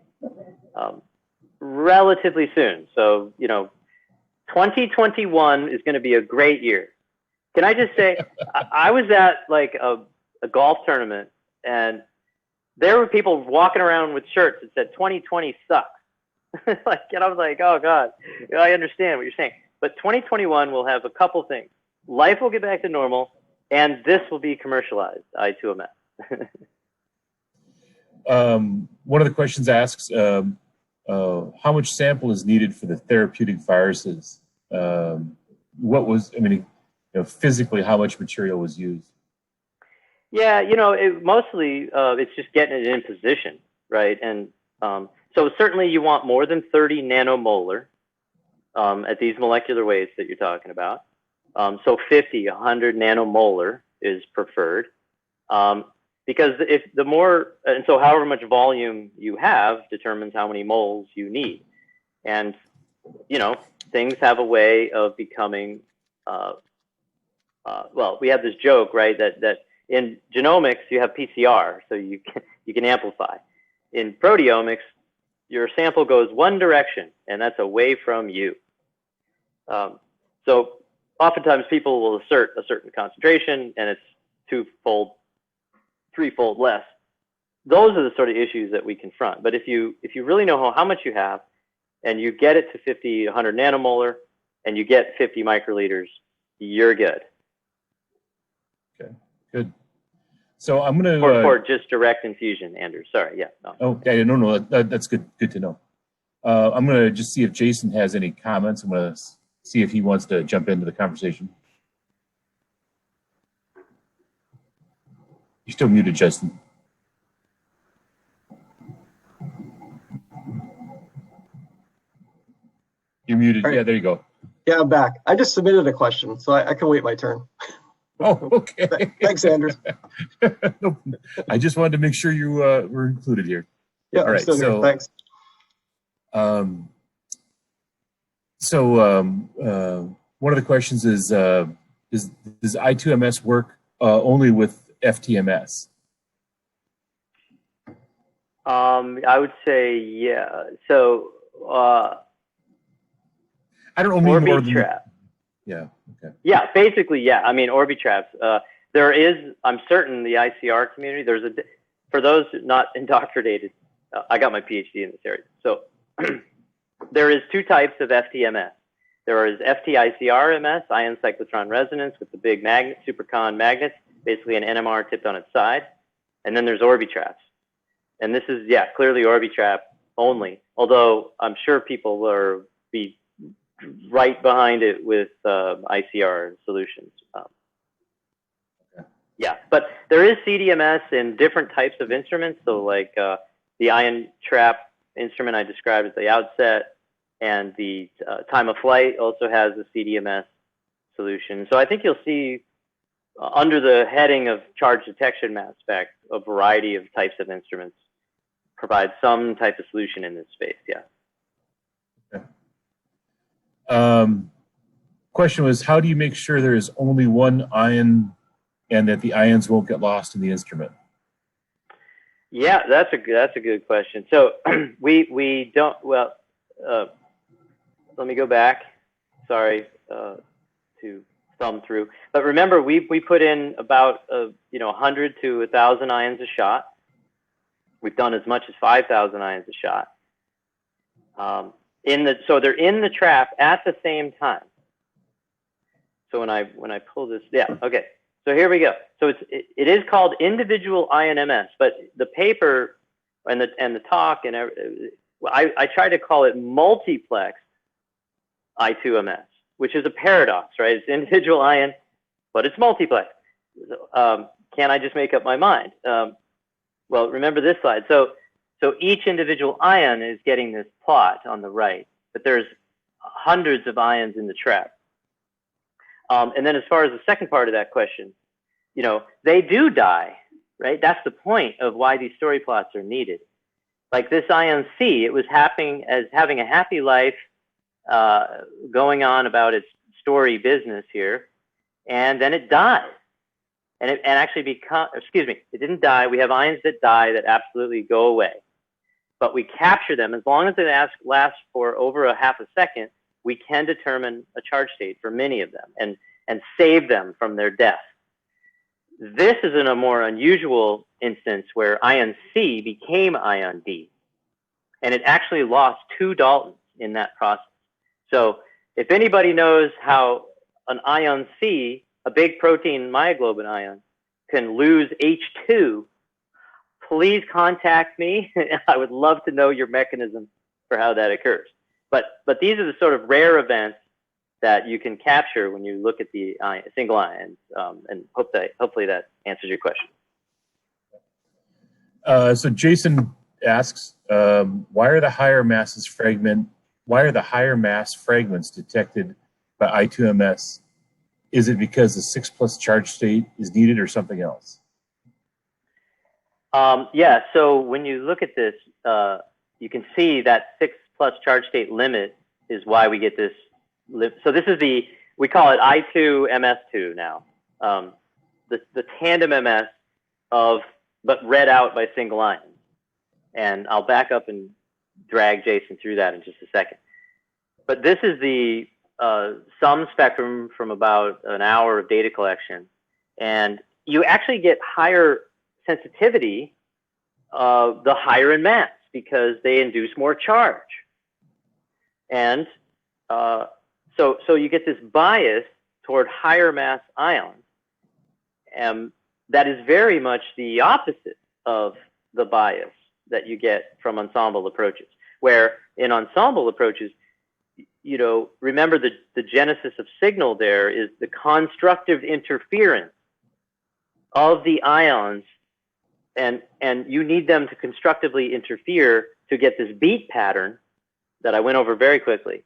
relatively soon. So 2021 is going to be a great year. Can I just say, I was at like a golf tournament, and there were people walking around with shirts that said 2020 sucks. And I was like, oh God, I understand what you're saying. But 2021 will have a couple things. Life will get back to normal, and this will be commercialized, I2MS. One of the questions asks, how much sample is needed for the therapeutic viruses? Physically, how much material was used? Yeah, mostly it's just getting it in position, right? And so certainly you want more than 30 nanomolar at these molecular weights that you're talking about. So 50, 100 nanomolar is preferred. Because if the more, and so however much volume you have determines how many moles you need. And, things have a way of becoming, well, we have this joke, right, that in genomics, you have PCR, so you can amplify. In proteomics, your sample goes one direction, and that's away from you. So oftentimes people will assert a certain concentration, and it's twofold, threefold less. Those are the sort of issues that we confront. But if you really know how much you have, and you get it to 50, 100 nanomolar, and you get 50 microliters, you're good. Okay, good. So I'm going to... For just direct infusion, Andrew. Sorry, yeah. No. Okay, no, that's good to know. I'm going to just see if Jason has any comments. I'm going to see if he wants to jump into the conversation. You're still muted, Justin. You're muted. Right. Yeah, there you go. Yeah, I'm back. I just submitted a question, so I can wait my turn. Oh, okay. Thanks, Anders. No, I just wanted to make sure you were included here. Yeah, all right, still here. Thanks. One of the questions is does I2MS work only with FTMS? I would say yeah. So I don't know more than Orbitrap. Yeah. Okay. Yeah, basically, yeah. Orbitraps. There is, I'm certain, the ICR community. For those not indoctrinated, I got my PhD in this area. So there is two types of FTMS. There is FTICR-MS, ion cyclotron resonance with the big magnet, supercon magnets, basically an NMR tipped on its side. And then there's Orbitraps. And this is, yeah, clearly Orbitrap only, although I'm sure people will be right behind it with ICR solutions. Yeah, but there is CDMS in different types of instruments. So like the ion trap instrument I described at the outset, and the time of flight also has a CDMS solution. So I think you'll see under the heading of charge detection mass spec, a variety of types of instruments provide some type of solution in this space. Yeah. Okay. Question was, how do you make sure there is only one ion and that the ions won't get lost in the instrument? Yeah, that's a good question. So we don't, well, let me go back. Sorry to thumb through, but remember we put in about 100 to 1,000 ions a shot. We've done as much as 5,000 ions a shot. So they're in the trap at the same time. So when I pull this, yeah, okay. So here we go. So it is called individual ion MS, but the paper and the talk and I try to call it multiplex I2MS, which is a paradox, right? It's individual ion, but it's multiplex. Can I just make up my mind? Well, remember this slide. So each individual ion is getting this plot on the right, but there's hundreds of ions in the trap. And then as far as the second part of that question, they do die, right? That's the point of why these story plots are needed. Like this ion C, it was having a happy life, going on about its story business here, and then it died. And it didn't die. We have ions that die that absolutely go away. But we capture them. As long as it lasts for over a half a second, we can determine a charge state for many of them and save them from their death. This is in a more unusual instance where ion C became ion D. And it actually lost 2 Daltons in that process. So if anybody knows how an ion C, a big protein myoglobin ion, can lose H2, please contact me. I would love to know your mechanism for how that occurs. But these are the sort of rare events that you can capture when you look at the single ions, and hopefully that answers your question. So Jason asks, why are the higher mass fragments detected by I2MS? Is it because the 6+ charge state is needed or something else? Yeah, so when you look at this, you can see that 6+ charge state limit is why we get this. So this is we call it I2MS2 now, the tandem MS but read out by single ions. And I'll back up and drag Jason through that in just a second. But this is the sum spectrum from about an hour of data collection. And you actually get higher sensitivity the higher in mass because they induce more charge. And so you get this bias toward higher mass ions. That is very much the opposite of the bias that you get from ensemble approaches, where in ensemble approaches, remember the genesis of signal there is the constructive interference of the ions, and you need them to constructively interfere to get this beat pattern that I went over very quickly.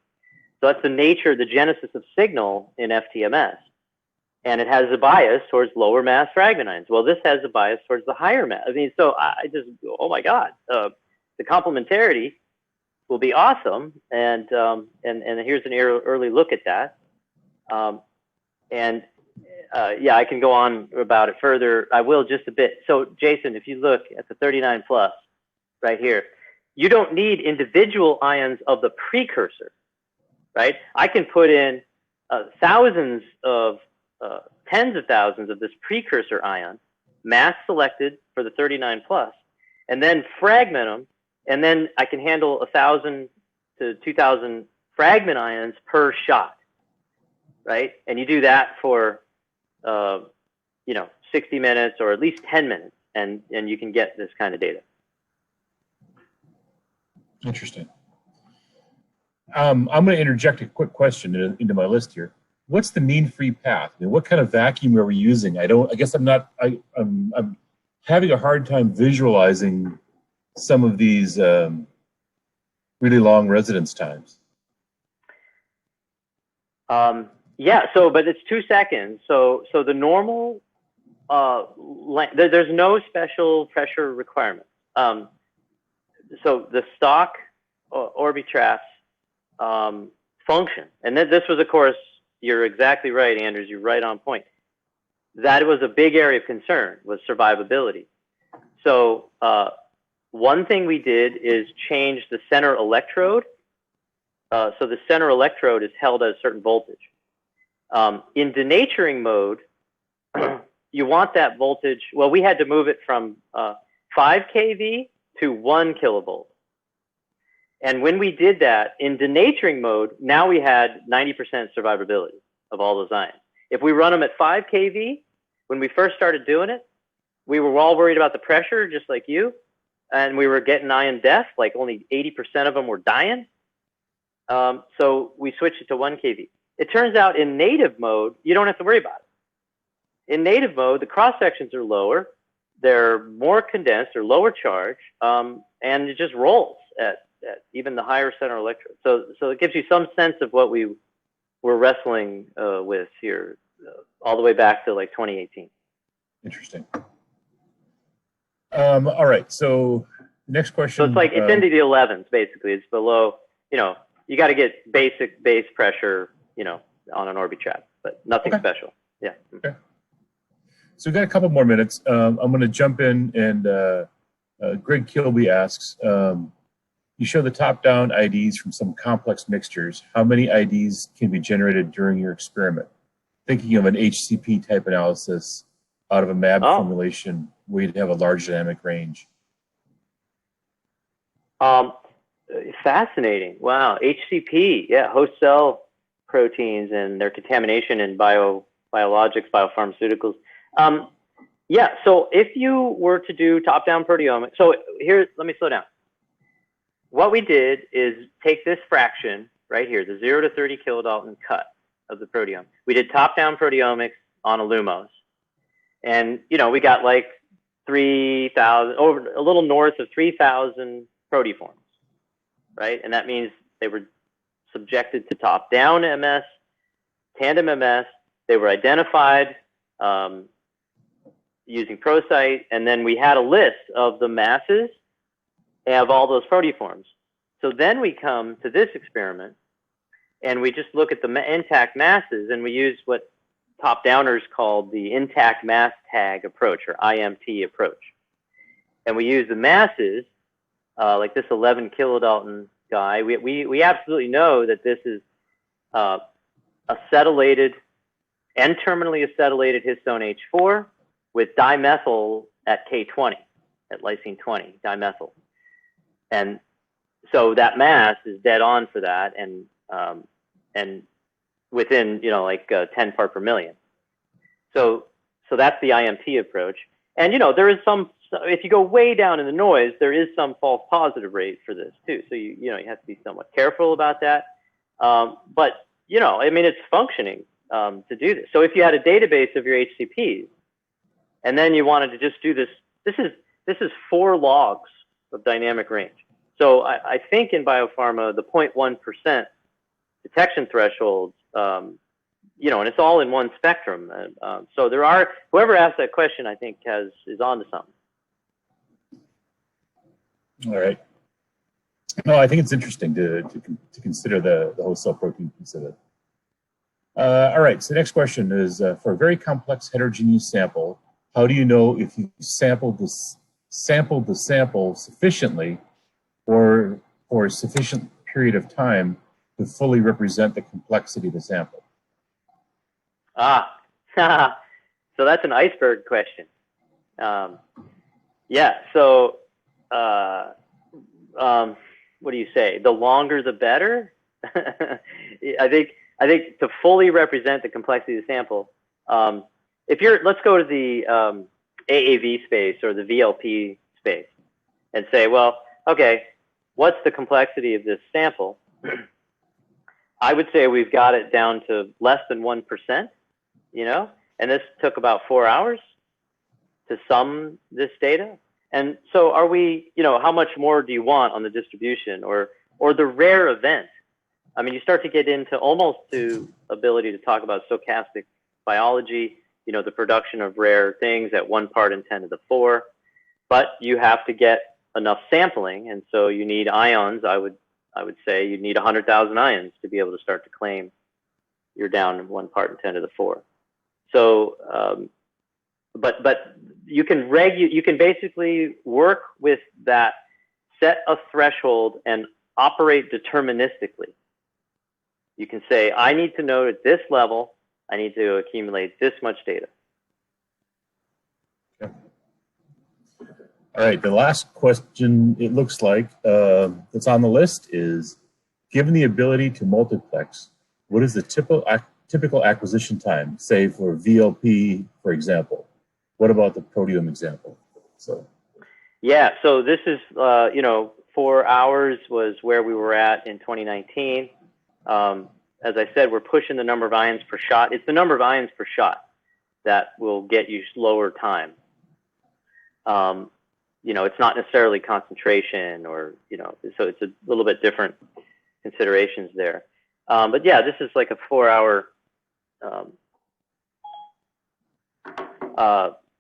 So that's the nature, the genesis of signal in FTMS. And it has a bias towards lower mass fragment ions. Well, this has a bias towards the higher mass. I mean, so I just, oh my God, the complementarity will be awesome. And here's an early look at that. Yeah, I can go on about it further. I will just a bit. So Jason, if you look at the 39 plus right here, you don't need individual ions of the precursor, right? I can put in thousands of, tens of thousands of this precursor ion, mass selected for the 39 plus, and then fragment them, and then I can handle 1,000 to 2,000 fragment ions per shot, right? And you do that for 60 minutes or at least 10 minutes, and you can get this kind of data. Interesting. I'm going to interject a quick question into my list here. what's the mean free path? I mean, what kind of vacuum are we using? I guess I'm having a hard time visualizing some of these really long residence times. Yeah, but it's 2 seconds. So the normal, there's no special pressure requirement. So the stock Orbitraps function, and this was, of course, you're exactly right, Anders, you're right on point. That was a big area of concern, was survivability. So one thing we did is change the center electrode. So the center electrode is held at a certain voltage. In denaturing mode, you want that voltage, well, we had to move it from 5 kV to 1 kilovolt. And when we did that in denaturing mode, now we had 90% survivability of all those ions. If we run them at 5 kV, when we first started doing it, we were all worried about the pressure, just like you, and we were getting ion death, like only 80% of them were dying. So we switched it to 1 kV. It turns out in native mode, you don't have to worry about it. In native mode, the cross sections are lower, they're more condensed, they're lower charge, and it just rolls at even the higher center electrode. So it gives you some sense of what we were wrestling with here, all the way back to like 2018. Interesting. All right. So the next question. So it's like it's into the 11s basically. It's below. You got to get basic base pressure, on an Orbitrap, but nothing special. Yeah. Okay. So we've got a couple more minutes. I'm going to jump in, and Greg Kilby asks. You show the top-down IDs from some complex mixtures. How many IDs can be generated during your experiment? Thinking of an HCP type analysis out of a MAB formulation where you'd have a large dynamic range. Fascinating. Wow. HCP, yeah, host cell proteins and their contamination in biologics, biopharmaceuticals. Yeah, so if you were to do top-down proteomics, so here, let me slow down. What we did is take this fraction right here, the 0 to 30 kilodalton cut of the proteome. We did top-down proteomics on Illumos. And, we got like 3,000, over a little north of 3,000 proteoforms, right? And that means they were subjected to top-down MS, tandem MS. They were identified using ProCyte. And then we had a list of the masses of all those proteoforms. So then we come to this experiment and we just look at the intact masses, and we use what top-downers called the intact mass tag approach, or IMT approach. And we use the masses, like this 11 kilodalton guy. We absolutely know that this is acetylated, N-terminally acetylated histone H4 with dimethyl at K20, at lysine 20, dimethyl. And so that mass is dead on for that, and within 10 part per million. So that's the IMT approach. And there is some, if you go way down in the noise, there is some false positive rate for this too. So you have to be somewhat careful about that. But it's functioning to do this. So if you had a database of your HCPs, and then you wanted to just do this, this is 4 logs of dynamic range. So I think in biopharma, the 0.1% detection thresholds, and it's all in one spectrum. So there are, whoever asked that question, I think is on to something. All right. No, I think it's interesting to consider the host cell protein piece of it. All right, so the next question is, for a very complex heterogeneous sample, how do you know if you sampled the sample sufficiently or for a sufficient period of time to fully represent the complexity of the sample? So that's an iceberg question. Yeah, so what do you say? The longer the better? I think to fully represent the complexity of the sample, let's go to the AAV space or the VLP space and say, well, okay, what's the complexity of this sample? I would say we've got it down to less than 1%, you know, and this took about 4 hours to sum this data. And so are we, you know, how much more do you want on the distribution or the rare event? I mean, you start to get into almost to ability to talk about stochastic biology, you know, the production of rare things at 1 part in 10 to the 4, but you have to get enough sampling. And so you need ions. I would say you need 100,000 ions to be able to start to claim you're down in 1 part in 10 to the 4. So, but you can basically work with that, set a threshold and operate deterministically. You can say, I need to know at this level, I need to accumulate this much data. Okay. All right, the last question, it looks like, that's on the list is, given the ability to multiplex, what is the typical acquisition time, say for VLP, for example? What about the proteome example? So, yeah, so this is, you know, 4 hours was where we were at in 2019. As I said, we're pushing the number of ions per shot. It's the number of ions per shot that will get you slower time. You know, it's not necessarily concentration or, you know, so it's a little bit different considerations there. But yeah, this is like a 4 hour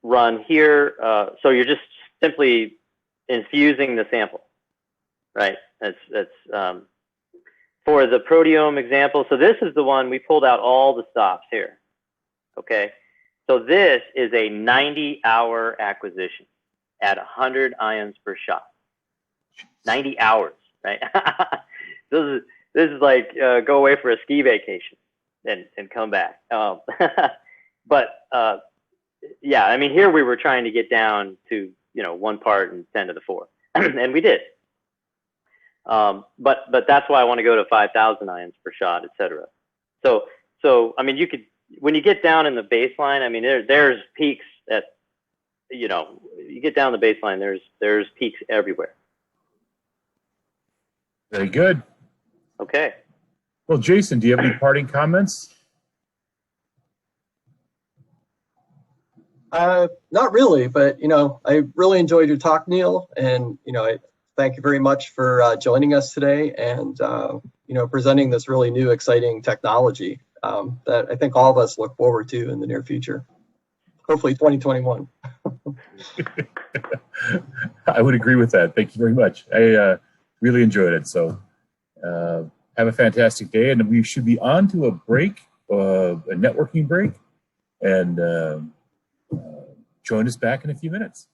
run here. So you're just simply infusing the sample, right? That's for the proteome example. So this is the one we pulled out all the stops here. Okay. So this is a 90-hour acquisition at 100 ions per shot. 90 hours, right? This is like go away for a ski vacation and come back. But yeah, I mean, here we were trying to get down to, you know, 1 part in 10 to the 4, and we did. But that's why I want to go to 5,000 ions per shot, et cetera. So I mean, you could, when you get down in the baseline, I mean, there's peaks at, you know, you get down the baseline, there's peaks everywhere. very good. Okay. Well, Jason, do you have any parting comments? Not really, but, you know, I really enjoyed your talk, Neil, and, you know, I thank you very much for joining us today and, you know, presenting this really new, exciting technology that I think all of us look forward to in the near future. Hopefully 2021. I would agree with that. Thank you very much. I really enjoyed it. So have a fantastic day, and we should be on to a break, a networking break, and join us back in a few minutes.